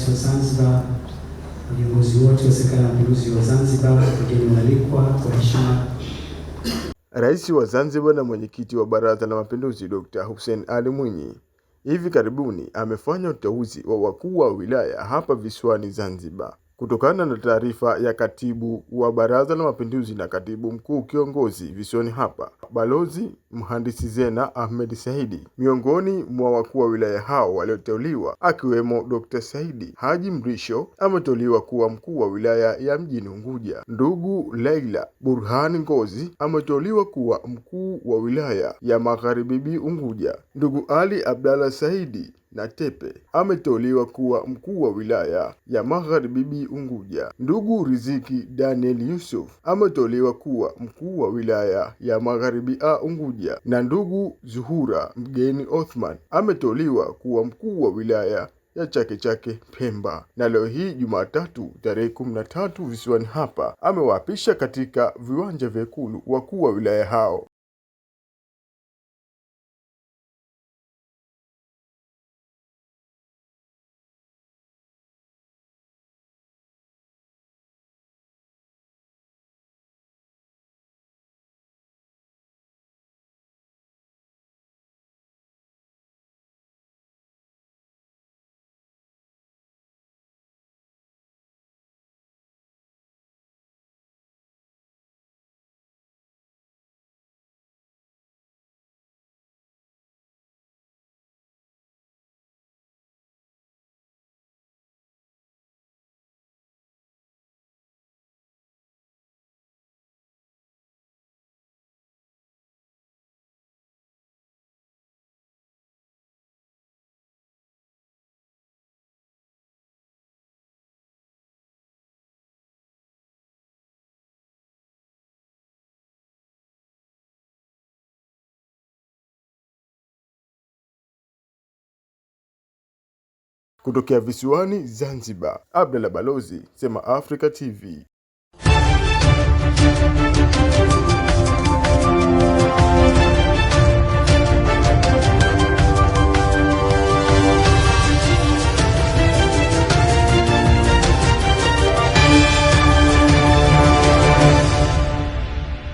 Rais wa Zanzibar, viongozi wote wa Serikali ya Mapinduzi wa Zanzibar, wageni waalikwa, kwa heshima. Rais wa Zanzibar na mwenyekiti wa Baraza la Mapinduzi Dr. Hussein Ali Mwinyi hivi karibuni amefanya uteuzi wa wakuu wa wilaya hapa visiwani Zanzibar. Kutokana na taarifa ya katibu wa Baraza la Mapinduzi na katibu mkuu kiongozi visiwani hapa, Balozi Mhandisi Zena Ahmed Saidi, miongoni mwa wakuu wa wilaya hao walioteuliwa akiwemo Dr. Saidi Haji Mrisho ameteuliwa kuwa mkuu wa wilaya ya Mjini Unguja. Ndugu Leila Burhani Ngozi ameteuliwa kuwa mkuu wa wilaya ya Magharibi Unguja. Ndugu Ali Abdalla Saidi na Tepe ameteuliwa kuwa mkuu wa wilaya ya Magharibi Unguja. Ndugu Riziki Daniel Yusuf ameteuliwa kuwa mkuu wa wilaya ya Magharibi Unguja, na ndugu Zuhura Mgeni Othman ameteuliwa kuwa mkuu wa wilaya ya Chake Chake Pemba. Na leo hii Jumatatu tarehe 13 visiwani hapa amewaapisha katika viwanja vya Ikulu wakuu wa wilaya hao. Kutokea visiwani Zanzibar, Abdalla Balozi, Sema Africa TV.